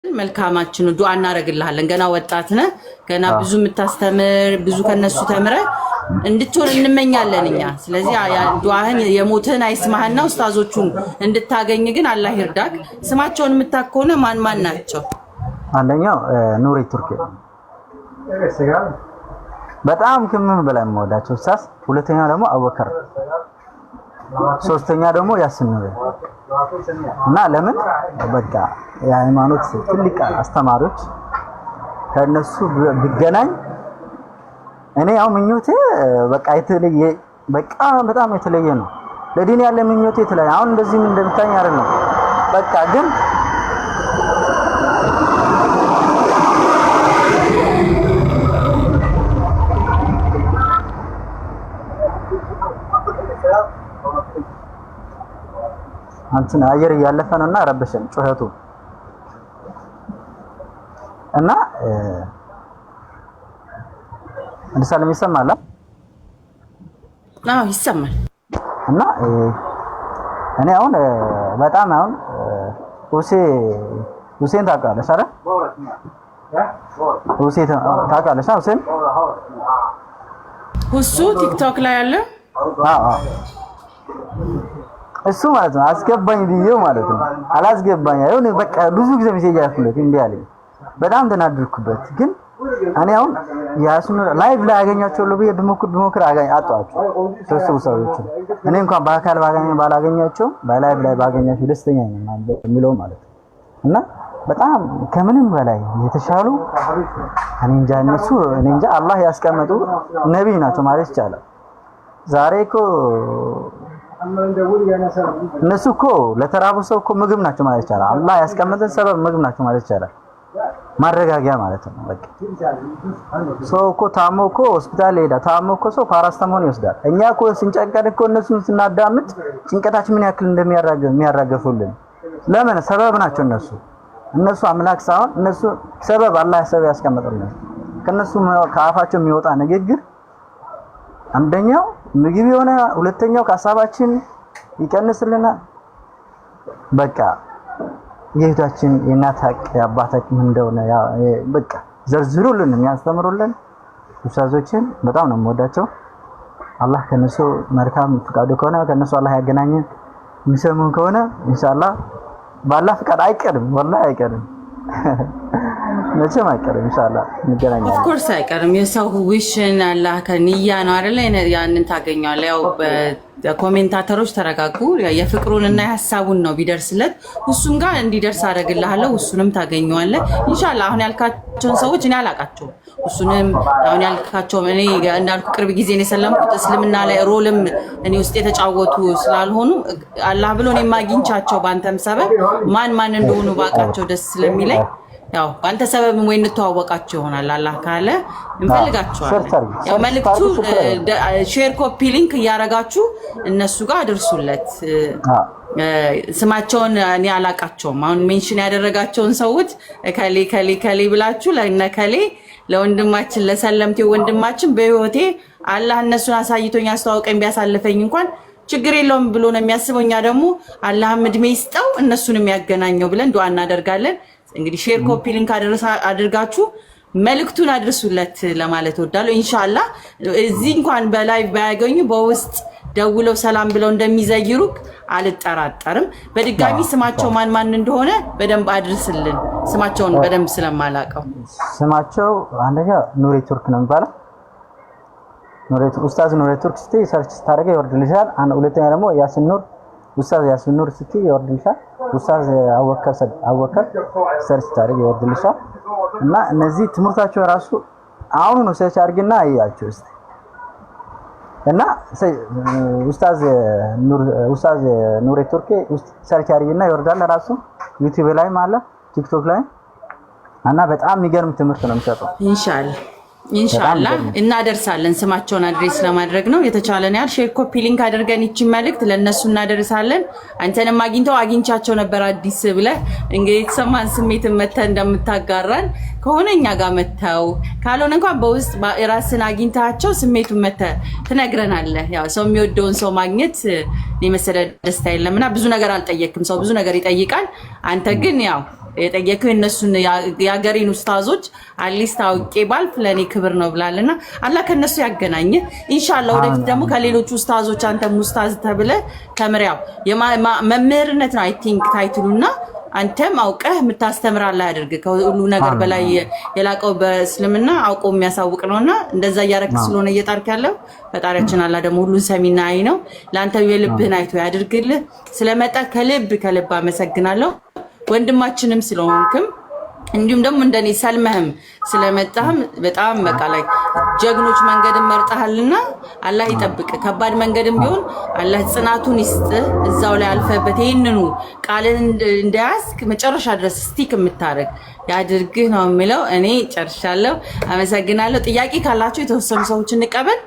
መልካማችን ዱአ እናረግልሃለን። ገና ወጣት ነህ፣ ገና ብዙ የምታስተምር ብዙ ከነሱ ተምረ እንድትሆን እንመኛለን እኛ። ስለዚህ ዱአህን የሞተን አይስማህና ኡስታዞቹን እንድታገኝ ግን አላህ ይርዳክ። ስማቸውን የምታከውነ ማን ናቸው? አንደኛው ኑሪ ቱርኪ በጣም ከምን በላይ የምወዳቸው ኡስታዝ፣ ሁለተኛው ደግሞ አቡበከር፣ ሶስተኛ ደግሞ ያሲን ኑሪ እና ለምን በቃ የሃይማኖት ትልቅ አስተማሪዎች ከነሱ ብገናኝ እኔ ያው ምኞቴ በቃ የተለየ በቃ በጣም የተለየ ነው። ለዲን ያለ ምኞቴ የተለየ አሁን እንደዚህም እንደምታኝ አይደለም። በቃ ግን አንተና አየር እያለፈ ነውና ረበሸን ጩኸቱ እና ለምሳሌ ይሰማል። አዎ ይሰማል። እና እኔ አሁን በጣም አሁን ሁሴን ታውቃለሽ አይደል? ሁሴን ታውቃለሽ? ሁሴን ሁሱ ቲክቶክ ላይ አለ። አዎ እሱ ማለት ነው አስገባኝ ብዬው ማለት ነው አላስገባኝ። አይሆን በቃ ብዙ ጊዜ ሜሴጅ ያልኩለት እንዴ አለኝ። በጣም ተናደድኩበት። ግን እኔ አሁን ያሱን ላይቭ ላይ አገኛቸው ለብዬ በሞክር አጣኋቸው ተሰው ሰዎች። እኔ እንኳን በአካል ባላገኛቸው በላይቭ ላይ ባገኛቸው ደስተኛ ነኝ ማለት የሚለው ማለት ነው። እና በጣም ከምንም በላይ የተሻሉ እኔ እንጃ አላህ ያስቀመጡ ነብይ ናቸው ማለት ይቻላል። ዛሬ እኮ እነሱ እኮ ለተራቡ ሰው እኮ ምግብ ናቸው ማለት ይቻላል። አላህ ያስቀመጠን ሰበብ ምግብ ናቸው ማለት ይቻላል። ማረጋጊያ ማለት ነው። በቃ ሰው እኮ ታሞ እኮ ሆስፒታል ሄዳ ታሞ እኮ ሰው ፓራስታሞን ይወስዳል። እኛ እኮ ስንጨንቀን እኮ እነሱን ስናዳምጥ ጭንቀታችን ምን ያክል እንደሚያራገፉልን ለምን ሰበብ ናቸው እነሱ አምላክ ሳይሆን እነሱ ሰበብ አላህ ሰበብ ያስቀመጠልን። ከነሱ ከአፋቸው የሚወጣ ንግግር አንደኛው ምግብ የሆነ ሁለተኛው ከሐሳባችን ይቀንስልናል። በቃ የህይወታችን የእናት ሀቅ የአባት ሀቅ ምን እንደሆነ በቃ ዘርዝሩልን የሚያስተምሩልን ኡስታዞችን በጣም ነው የምወዳቸው። አላህ ከነሱ መልካም ፍቃዱ ከሆነ ከነሱ አላህ ያገናኘን። የሚሰሙን ከሆነ ኢንሻአላህ በአላህ ፍቃድ አይቀርም፣ ወላሂ አይቀርም። መቼም አይቀርም ኢንሻአላህ እንገናኛለን። ኦፍ ኮርስ አይቀርም። የሰው ዊሽን አላህ ከንያ ነው አይደል? ያንን ታገኛለህ። ያው በኮሜንታተሮች ተረጋጉ። የፍቅሩንና የሐሳቡን ነው ቢደርስለት እሱም ጋር እንዲደርስ አደርግልሃለሁ። እሱንም ታገኘዋለህ ኢንሻአላህ። አሁን ያልካቸውን ሰዎች እኔ አላቃቸውም። እሱንም አሁን ያልካቸው እኔ እንዳልኩ ቅርብ ጊዜ ነው የሰለምኩት። እስልምና ላይ ሮልም እኔ ውስጥ የተጫወቱ ስላልሆኑ አላህ ብሎ እኔ ማግኝቻቸው ባንተም ሰበብ ማን እንደሆኑ ባቃቸው ደስ ስለሚለኝ ያው ባንተ ሰበብ ወይ እንተዋወቃቸው ይሆናል። አላህ ካለ እንፈልጋቸዋለን። ያው መልክቱ ሼር ኮፒ ሊንክ እያረጋችሁ እነሱ ጋር አድርሱለት። ስማቸውን እኔ አላቃቸውም። አሁን ሜንሽን ያደረጋቸውን ሰዎች ከሌ ብላችሁ ለነከሌ ለወንድማችን ለሰለምቴው ወንድማችን በህይወቴ አላህ እነሱን አሳይቶኝ አስተዋውቀኝ ቢያሳልፈኝ እንኳን ችግር የለውም ብሎ ነው የሚያስበው። እኛ ደግሞ አላህም እድሜ ይስጠው እነሱንም ያገናኘው ብለን ዱአ እናደርጋለን። እንግዲህ ሼር ኮፒ ሊንክ አድርጋችሁ መልእክቱን አድርሱለት ለማለት እወዳለሁ። ኢንሻአላህ እዚህ እንኳን በላይቭ ባያገኙ በውስጥ ደውለው ሰላም ብለው እንደሚዘይሩክ አልጠራጠርም። በድጋሚ ስማቸው ማን እንደሆነ በደንብ አድርስልን። ስማቸውን በደንብ ስለማላቀው ስማቸው አንደኛ ኑሪ ቱርክ ነው የሚባለው። ኡስታዝ ኑሪ ቱርክ ስትይ ሰርች ስታደርጊ ይወርድልሻል። ሁለተኛ ደግሞ ያሲን ኑር ኡስታዝ ያሲን ኑር ስትይ ይወርድልሻል። ኡስታዝ አቡበከር ሰርች ስታደርጊ ይወርድልሻል። እና እነዚህ ትምህርታቸው ራሱ አሁን ነው ሰርች አድርጊና አያችሁ እስቲ። እና ኡስታዝ ኑሪ ቱርክ ሰርች አድርጊና ይወርዳል ራሱ ዩቲዩብ ላይ ማለት ቲክቶክ ላይ እና በጣም የሚገርም ትምህርት ነው የሚሰጠው። ኢንሻአላህ እናደርሳለን። ስማቸውን አድሬስ ለማድረግ ነው የተቻለን ያህል ሼር ኮፒ ሊንክ አድርገን ይቺ መልእክት ለነሱ እናደርሳለን። አንተንም አግኝቻቸው ነበር አዲስ ብለህ እንግዲህ የተሰማን ስሜት መተህ እንደምታጋራን ከሆነ እኛ ጋር መተው ካልሆነ እንኳን በውስጥ ራስን አግኝታቸው ስሜቱን መተህ ትነግረናለህ። ያው ሰው የሚወደውን ሰው ማግኘት የመሰለ ደስታ የለምና ብዙ ነገር አልጠየቅም። ሰው ብዙ ነገር ይጠይቃል። አንተ ግን ያው የጠየቀው እነሱን ያገሪን ኡስታዞች አትሊስት አውቄ ባልፍ ለኔ ክብር ነው ብላልና አላህ ከነሱ ያገናኝ ኢንሻአላህ። ወደፊት ደግሞ ከሌሎች ኡስታዞች አንተም ኡስታዝ ተብለ ተምሪያው መምህርነት ነው አይ ቲንክ ታይትሉና አንተም አውቀህ የምታስተምር አላህ ያድርግ። ከሁሉ ነገር በላይ የላቀው በእስልምና አውቆ የሚያሳውቅ ነውና እንደዛ እያረክ ስለሆነ እየጣርክ ያለው ፈጣሪያችን አላህ ደግሞ ሁሉን ሰሚና አይ ነው። ላንተ የልብህን አይቶ ያድርግልህ። ስለመጣ ከልብ አመሰግናለሁ። ወንድማችንም ስለሆንክም እንዲሁም ደግሞ እንደኔ ሰልመህም ስለመጣህም በጣም በቃ ላይ ጀግኖች መንገድን መርጠሃልና አላህ ይጠብቅ። ከባድ መንገድም ቢሆን አላህ ጽናቱን ይስጥ። እዛው ላይ አልፈበት ይሄንኑ ቃልን እንዳያስክ መጨረሻ ድረስ ስቲክ የምታረግ ያድርግህ ነው የሚለው። እኔ ጨርሻለሁ። አመሰግናለሁ። ጥያቄ ካላችሁ የተወሰኑ ሰዎች እንቀበል።